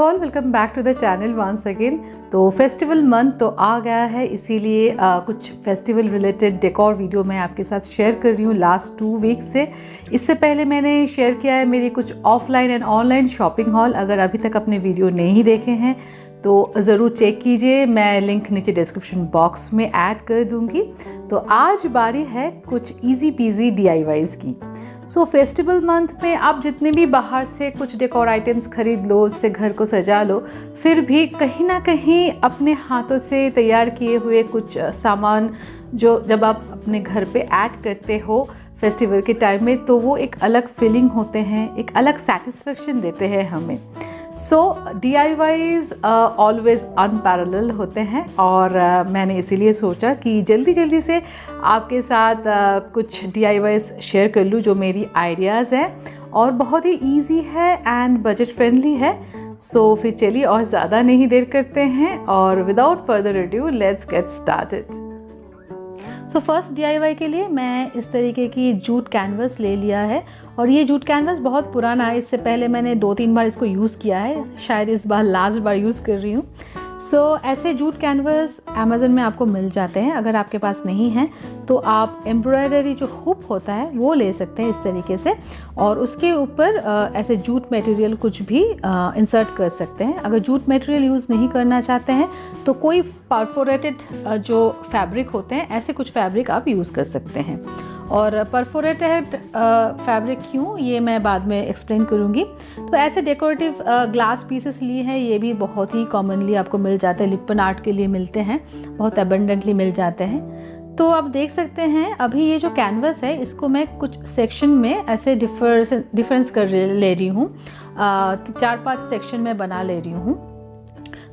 All, welcome back to the channel once again. तो festival month तो आ गया है, इसीलिए कुछ फेस्टिवल रिलेटेड डेकोर वीडियो मैं आपके साथ शेयर कर रही हूँ लास्ट 2 वीक से। इससे पहले मैंने शेयर किया है मेरी कुछ offline and online shopping hall. अगर अभी तक अपने वीडियो नहीं देखे हैं तो ज़रूर चेक कीजिए, मैं लिंक नीचे डिस्क्रिप्शन बॉक्स में ऐड कर दूँगी। तो आज बारी है कुछ इजी पीजी DIYs की। फेस्टिवल मंथ में आप जितने भी बाहर से कुछ डेकोर आइटम्स खरीद लो, उससे घर को सजा लो, फिर भी कहीं ना कहीं अपने हाथों से तैयार किए हुए कुछ सामान जो जब आप अपने घर पे ऐड करते हो फेस्टिवल के टाइम में, तो वो एक अलग फीलिंग होते हैं, एक अलग सेटिस्फेक्शन देते हैं हमें। DIYs ऑलवेज अनपैरेलल होते हैं और मैंने इसीलिए सोचा कि जल्दी जल्दी से आपके साथ कुछ DIYs शेयर कर लूँ जो मेरी आइडियाज़ हैं और बहुत ही इजी है एंड बजट फ्रेंडली है। फिर चलिए और ज़्यादा नहीं देर करते हैं और without further adieu let's get started. First DIY के लिए मैं इस तरीके की जूट कैनवस ले लिया है और ये जूट कैनवस बहुत पुराना है। इससे पहले मैंने 2-3 बार इसको यूज़ किया है, शायद इस बार लास्ट बार यूज़ कर रही हूँ। ऐसे जूट कैनवस अमेज़न में आपको मिल जाते हैं। अगर आपके पास नहीं है तो आप एम्ब्रॉयडरी जो हुक होता है वो ले सकते हैं इस तरीके से, और उसके ऊपर ऐसे जूट मटेरियल कुछ भी इंसर्ट कर सकते हैं। अगर जूट मटेरियल यूज़ नहीं करना चाहते हैं तो कोई परफोरेटेड जो फैब्रिक होते हैं, ऐसे कुछ फैब्रिक आप यूज़ कर सकते हैं। और परफोरेटेड फैब्रिक क्यों, ये मैं बाद में एक्सप्लेन करूँगी। तो ऐसे डेकोरेटिव ग्लास पीसेस लिए हैं, ये भी बहुत ही कॉमनली आपको मिल जाते हैं, लिपन आर्ट के लिए मिलते हैं, बहुत अबंडेंटली मिल जाते हैं। तो आप देख सकते हैं अभी ये जो कैनवस है इसको मैं कुछ सेक्शन में ऐसे डिफरेंस कर ले रही हूँ, 4-5 सेक्शन में बना ले रही हूँ।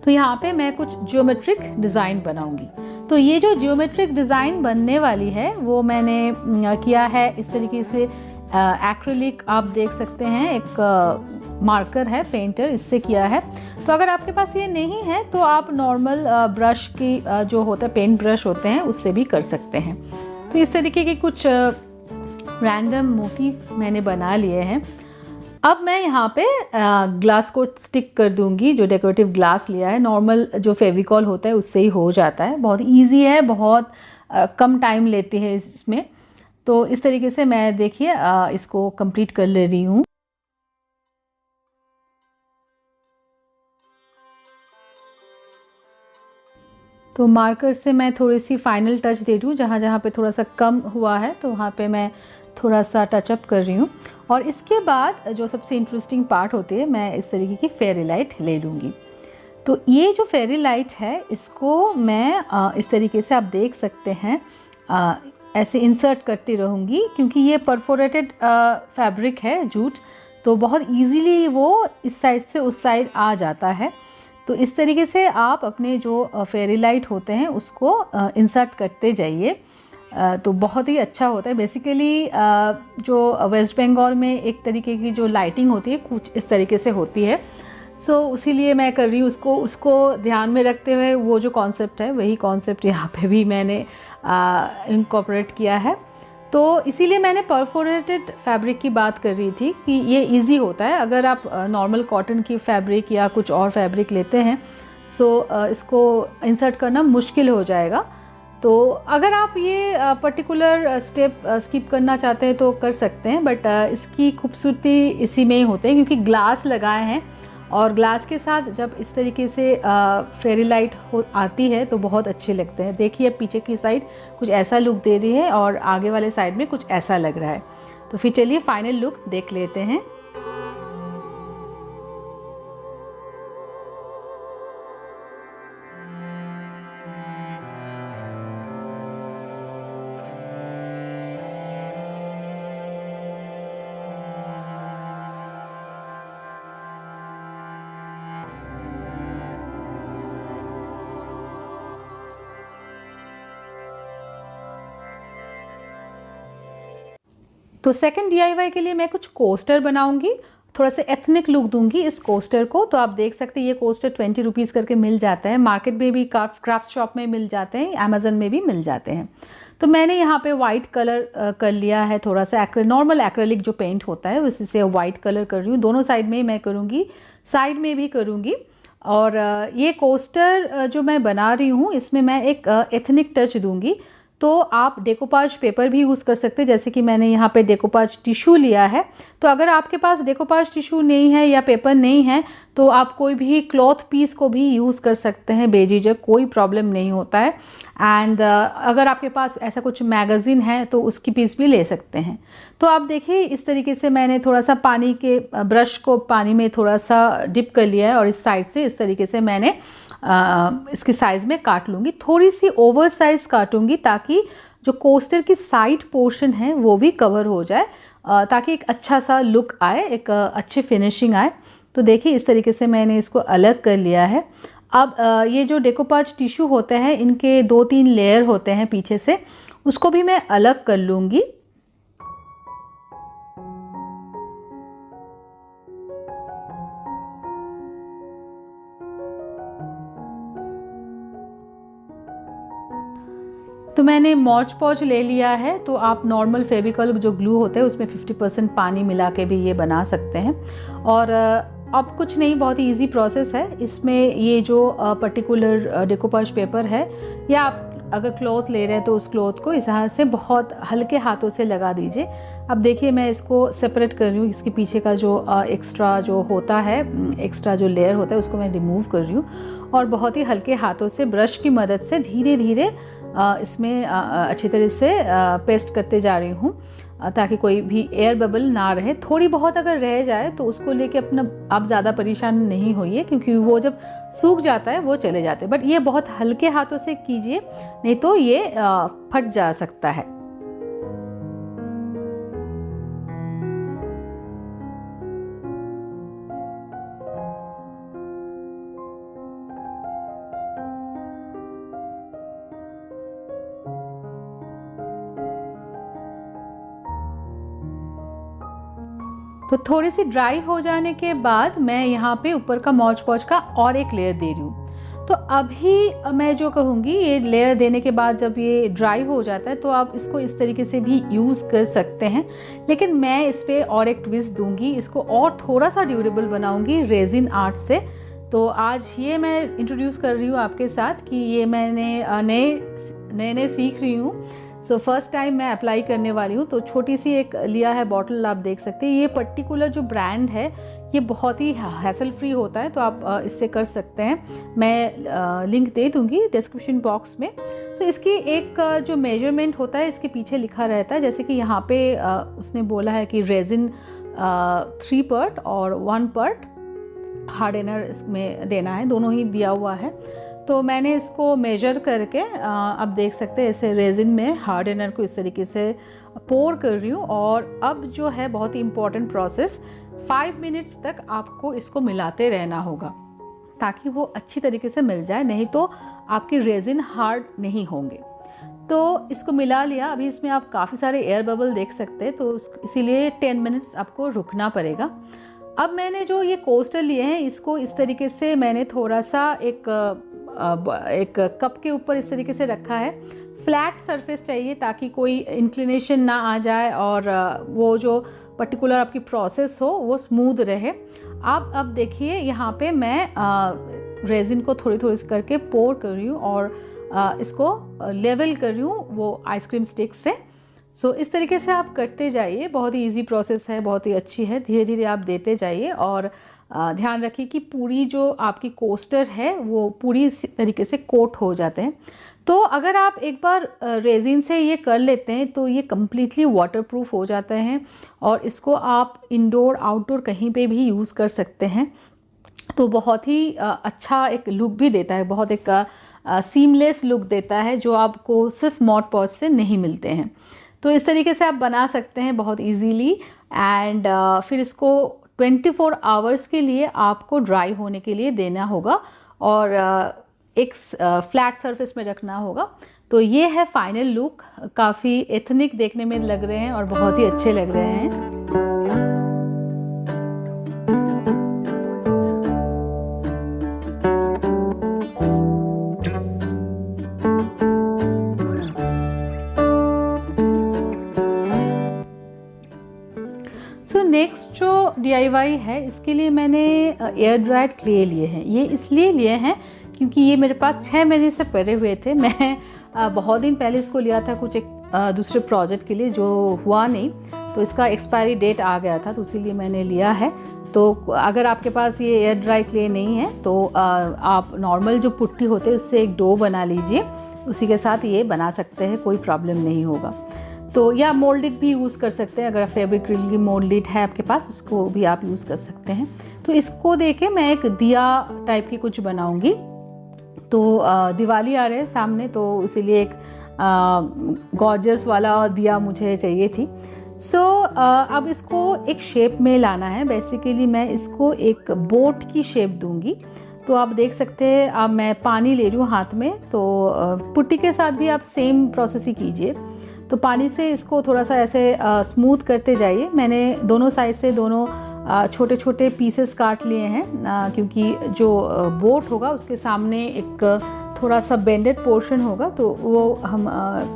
तो यहाँ पे मैं कुछ ज्योमेट्रिक डिज़ाइन बनाऊँगी। तो ये जो ज्योमेट्रिक डिज़ाइन बनने वाली है वो मैंने किया है इस तरीके से। एक्रिलिक आप देख सकते हैं, एक मार्कर है पेंटर, इससे किया है। तो अगर आपके पास ये नहीं है तो आप नॉर्मल ब्रश की जो होता है, पेंट ब्रश होते हैं, उससे भी कर सकते हैं। तो इस तरीके के कुछ रैंडम मोटिव मैंने बना लिए हैं। अब मैं यहाँ पे ग्लास को स्टिक कर दूंगी। जो डेकोरेटिव ग्लास लिया है, नॉर्मल जो फेविकॉल होता है उससे ही हो जाता है, बहुत इजी है, बहुत कम टाइम लेती है इसमें। तो इस तरीके से मैं देखिए इसको कंप्लीट कर ले रही हूँ। तो मार्कर से मैं थोड़ी सी फाइनल टच दे रही हूँ, जहाँ जहाँ पे थोड़ा सा कम हुआ है तो वहाँ पे मैं थोड़ा सा टचअप कर रही हूँ। और इसके बाद जो सबसे इंटरेस्टिंग पार्ट होती है, मैं इस तरीके की फेरी लाइट ले लूँगी। तो ये जो फेरी लाइट है इसको मैं इस तरीके से आप देख सकते हैं ऐसे इंसर्ट करती रहूँगी, क्योंकि ये परफोरेटेड फैब्रिक है जूट, तो बहुत ईजीली वो इस साइड से उस साइड आ जाता है। तो इस तरीके से आप अपने जो फेरी लाइट होते हैं उसको इंसर्ट करते जाइए, तो बहुत ही अच्छा होता है। बेसिकली जो वेस्ट बंगाल में एक तरीके की जो लाइटिंग होती है कुछ इस तरीके से होती है। उसीलिए मैं कर रही हूँ उसको ध्यान में रखते हुए, वो जो कॉन्सेप्ट है वही कॉन्सेप्ट यहाँ पे भी मैंने इनकॉर्पोरेट किया है। तो इसीलिए मैंने परफोरेटेड फैब्रिक की बात कर रही थी कि ये इजी होता है। अगर आप नॉर्मल कॉटन की फैब्रिक या कुछ और फैब्रिक लेते हैं इसको इंसर्ट करना मुश्किल हो जाएगा। तो अगर आप ये पर्टिकुलर स्टेप स्किप करना चाहते हैं तो कर सकते हैं, बट इसकी खूबसूरती इसी में ही होते हैं, क्योंकि ग्लास लगाए हैं और ग्लास के साथ जब इस तरीके से फेरी लाइट आती है तो बहुत अच्छे लगते हैं। देखिए पीछे की साइड कुछ ऐसा लुक दे रही है और आगे वाले साइड में कुछ ऐसा लग रहा है। तो फिर चलिए फाइनल लुक देख लेते हैं। तो सेकंड DIY के लिए मैं कुछ कोस्टर बनाऊंगी, थोड़ा सा एथनिक लुक दूंगी इस कोस्टर को। तो आप देख सकते हैं ये कोस्टर 20 रुपीज़ करके मिल जाता है, मार्केट में भी क्राफ्ट शॉप में मिल जाते हैं, अमेज़न में भी मिल जाते हैं। तो मैंने यहाँ पे वाइट कलर कर लिया है, थोड़ा सा नॉर्मल एक्रेलिक जो पेंट होता है उसी से वाइट कलर कर रही हूँ। दोनों साइड में मैं करूँगी साइड में भी करूँगी। और ये कोस्टर जो मैं बना रही हूँ इसमें मैं एक एथनिक टच दूँगी। तो आप डेकोपाज पेपर भी यूज़ कर सकते हैं, जैसे कि मैंने यहाँ पे डेकोपाज टिश्यू लिया है। तो अगर आपके पास डेकोपाज टिश्यू नहीं है या पेपर नहीं है तो आप कोई भी क्लॉथ पीस को भी यूज़ कर सकते हैं बेझिझक, कोई प्रॉब्लम नहीं होता है। एंड अगर आपके पास ऐसा कुछ मैगज़ीन है तो उसकी पीस भी ले सकते हैं। तो आप देखिए इस तरीके से मैंने थोड़ा सा पानी के ब्रश को पानी में थोड़ा सा डिप कर लिया है और इस साइड से इस तरीके से मैंने इसकी साइज़ में काट लूँगी। थोड़ी सी ओवर साइज़ काटूँगी ताकि जो कोस्टर की साइड पोर्शन है वो भी कवर हो जाए, ताकि एक अच्छा सा लुक आए, एक अच्छी फिनिशिंग आए। तो देखिए इस तरीके से मैंने इसको अलग कर लिया है। अब ये जो डेकोपाज टिश्यू होते हैं इनके 2-3 लेयर होते हैं पीछे से, उसको भी मैं अलग कर लूँगी। तो मैंने मॉच पॉच ले लिया है। तो आप नॉर्मल फेविकॉल जो ग्लू होता है उसमें 50% पानी मिला के भी ये बना सकते हैं। और अब कुछ नहीं, बहुत ही ईजी प्रोसेस है। इसमें ये जो पर्टिकुलर डेकोपाज पेपर है या आप अगर क्लॉथ ले रहे हैं तो उस क्लॉथ को इस तरह से बहुत हल्के हाथों से लगा दीजिए। अब देखिए मैं इसको सेपरेट कर रही हूँ, इसके पीछे का जो एक्स्ट्रा जो होता है, एक्स्ट्रा जो लेयर होता है उसको मैं रिमूव कर रही हूँ और बहुत ही हल्के हाथों से ब्रश की मदद से धीरे धीरे इसमें अच्छी तरह से पेस्ट करते जा रही हूँ ताकि कोई भी एयर बबल ना रहे। थोड़ी बहुत अगर रह जाए तो उसको लेके अपना आप ज़्यादा परेशान नहीं होइए, क्योंकि वो जब सूख जाता है वो चले जाते हैं। बट ये बहुत हल्के हाथों से कीजिए, नहीं तो ये फट जा सकता है। तो थोड़ी सी ड्राई हो जाने के बाद मैं यहाँ पे ऊपर का मौज पौच का और एक लेयर दे रही हूँ। तो अभी मैं जो कहूँगी, ये लेयर देने के बाद जब ये ड्राई हो जाता है तो आप इसको इस तरीके से भी यूज़ कर सकते हैं, लेकिन मैं इस पर और एक ट्विस्ट दूँगी, इसको और थोड़ा सा ड्यूरेबल बनाऊँगी रेजिन आर्ट से। तो आज ये मैं इंट्रोड्यूस कर रही हूँ आपके साथ कि ये मैंने नए सीख रही हूँ। सो फर्स्ट टाइम मैं अप्लाई करने वाली हूँ। तो छोटी सी एक लिया है बॉटल, आप देख सकते हैं। ये पर्टिकुलर जो ब्रांड है ये बहुत ही हैसल फ्री होता है, तो आप इससे कर सकते हैं। मैं लिंक दे दूँगी डिस्क्रिप्शन बॉक्स में। तो इसकी एक जो मेजरमेंट होता है इसके पीछे लिखा रहता है, जैसे कि यहाँ पे उसने बोला है कि रेजिन 3 पर्ट और 1 पर्ट हार्डनर इसमें देना है, दोनों ही दिया हुआ है। तो मैंने इसको मेजर करके अब देख सकते हैं ऐसे रेजिन में हार्डनर को इस तरीके से पोर कर रही हूँ। और अब जो है बहुत ही इम्पॉर्टेंट प्रोसेस, 5 मिनट्स तक आपको इसको मिलाते रहना होगा ताकि वो अच्छी तरीके से मिल जाए, नहीं तो आपकी रेजिन हार्ड नहीं होंगे। तो इसको मिला लिया। अभी इसमें आप काफ़ी सारे एयर बबल देख सकते हैं, तो इसीलिए 10 मिनट्स आपको रुकना पड़ेगा। अब मैंने जो ये कोस्टर लिए हैं इसको इस तरीके से मैंने थोड़ा सा एक कप के ऊपर इस तरीके से रखा है। फ्लैट सरफेस चाहिए ताकि कोई इंक्लिनेशन ना आ जाए और वो जो पर्टिकुलर आपकी प्रोसेस हो वो स्मूथ रहे। आप अब देखिए यहाँ पे मैं रेजिन को थोड़ी थोड़ी करके पोर कर रही हूँ और इसको लेवल कर रही हूँ वो आइसक्रीम स्टिक से। सो इस तरीके से आप करते जाइए, बहुत ही इजी प्रोसेस है, बहुत ही अच्छी है। धीरे धीरे आप देते जाइए और ध्यान रखिए कि पूरी जो आपकी कोस्टर है वो पूरी तरीके से कोट हो जाते हैं। तो अगर आप एक बार रेजिन से ये कर लेते हैं तो ये कम्प्लीटली वाटरप्रूफ हो जाते हैं और इसको आप इंडोर आउटडोर कहीं पे भी यूज़ कर सकते हैं। तो बहुत ही अच्छा एक लुक भी देता है, बहुत एक सीमलेस लुक देता है जो आपको सिर्फ मॉड पॉज से नहीं मिलते हैं। तो इस तरीके से आप बना सकते हैं बहुत इजीली। एंड फिर इसको 24 आवर्स के लिए आपको ड्राई होने के लिए देना होगा और एक फ्लैट सरफेस में रखना होगा। तो ये है फाइनल लुक। काफ़ी एथनिक देखने में लग रहे हैं और बहुत ही अच्छे लग रहे हैं। नेक्स्ट जो DIY DIY है, इसके लिए मैंने एयर ड्राइड क्ले लिए हैं। ये इसलिए लिए हैं क्योंकि ये मेरे पास 6 महीने से पड़े हुए थे। मैं बहुत दिन पहले इसको लिया था कुछ एक दूसरे प्रोजेक्ट के लिए, जो हुआ नहीं, तो इसका एक्सपायरी डेट आ गया था, तो इसीलिए मैंने लिया है। तो अगर आपके पास ये एयर ड्राई क्ले नहीं है तो आप नॉर्मल जो पुट्टी होते हैं उससे एक डो बना लीजिए, उसी के साथ ये बना सकते हैं, कोई प्रॉब्लम नहीं होगा। तो या मोल्डेड भी यूज़ कर सकते हैं, अगर फैब्रिक की मोल्डेड है आपके पास उसको भी आप यूज़ कर सकते हैं। तो इसको देके मैं एक दिया टाइप की कुछ बनाऊंगी। तो दिवाली आ रहे हैं सामने, तो इसीलिए एक गॉर्जियस वाला दिया मुझे चाहिए थी। अब इसको एक शेप में लाना है। बेसिकली मैं इसको एक बोट की शेप दूंगी। तो आप देख सकते हैं, अब मैं पानी ले रही हूँ हाथ में, तो पुट्टी के साथ भी आप सेम प्रोसेस ही कीजिए। तो पानी से इसको थोड़ा सा ऐसे स्मूथ करते जाइए। मैंने दोनों साइड से दोनों छोटे छोटे पीसेस काट लिए हैं, क्योंकि जो बोट होगा उसके सामने एक थोड़ा सा बेंडेड पोर्शन होगा, तो वो हम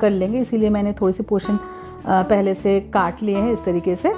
कर लेंगे, इसीलिए मैंने थोड़ी सी पोर्शन पहले से काट लिए हैं इस तरीके से।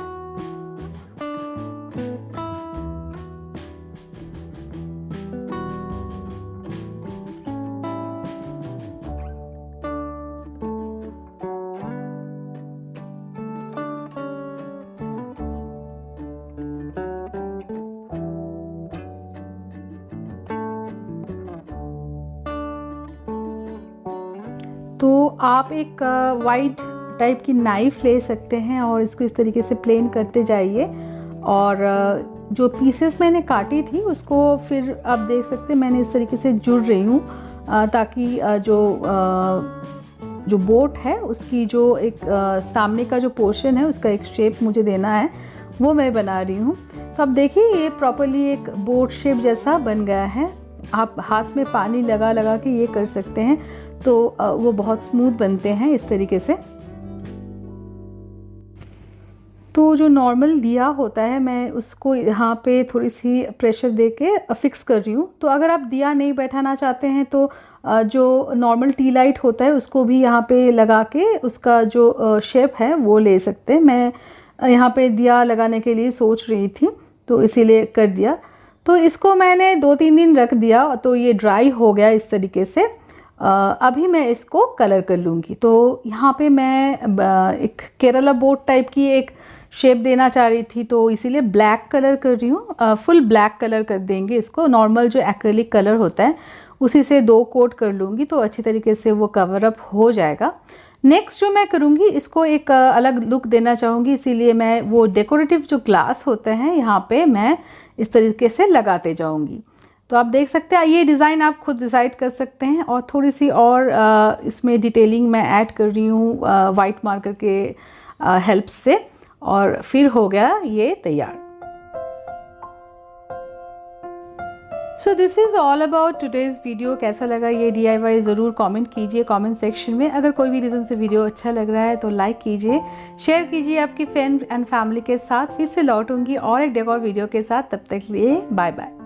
तो आप एक वाइट टाइप की नाइफ़ ले सकते हैं और इसको इस तरीके से प्लेन करते जाइए, और जो पीसेस मैंने काटी थी उसको फिर आप देख सकते हैं मैंने इस तरीके से जुड़ रही हूँ, ताकि जो बोट है उसकी जो एक सामने का जो पोर्शन है उसका एक शेप मुझे देना है, वो मैं बना रही हूँ। तो अब देखिए ये प्रॉपर्ली एक बोट शेप जैसा बन गया है। आप हाथ में पानी लगा लगा के ये कर सकते हैं, तो वो बहुत स्मूथ बनते हैं इस तरीके से। तो जो नॉर्मल दिया होता है मैं उसको यहाँ पे थोड़ी सी प्रेशर दे के फिक्स कर रही हूँ। तो अगर आप दिया नहीं बैठाना चाहते हैं तो जो नॉर्मल टी लाइट होता है उसको भी यहाँ पे लगा के उसका जो शेप है वो ले सकते हैं। मैं यहाँ पे दिया लगाने के लिए सोच रही थी, तो इसीलिए कर दिया। तो इसको मैंने 2-3 दिन रख दिया, तो ये ड्राई हो गया इस तरीके से। अभी मैं इसको कलर कर लूँगी। तो यहाँ पे मैं एक केरला बोट टाइप की एक शेप देना चाह रही थी, तो इसीलिए ब्लैक कलर कर रही हूँ। फुल ब्लैक कलर कर देंगे इसको। नॉर्मल जो एक्रेलिक कलर होता है उसी से 2 कोट कर लूँगी, तो अच्छी तरीके से वो कवर अप हो जाएगा। नेक्स्ट जो मैं करूँगी, इसको एक अलग लुक देना चाहूँगी, इसीलिए मैं वो डेकोरेटिव जो ग्लास होते हैं यहाँ पे मैं इस तरीके से लगाते जाऊँगी। तो आप देख सकते हैं, ये डिज़ाइन आप खुद डिसाइड कर सकते हैं, और थोड़ी सी और इसमें डिटेलिंग मैं ऐड कर रही हूँ वाइट मार्कर के हेल्प से, और फिर हो गया ये तैयार। So this is all about today's video. कैसा लगा ये DIY ज़रूर कमेंट कीजिए कमेंट सेक्शन में। अगर कोई भी रीज़न से वीडियो अच्छा लग रहा है तो लाइक कीजिए, शेयर कीजिए आपकी फ्रेंड एंड फैमिली के साथ। फिर से लौटूंगी और एक डेकोर वीडियो के साथ, तब तक लिए बाय बाय।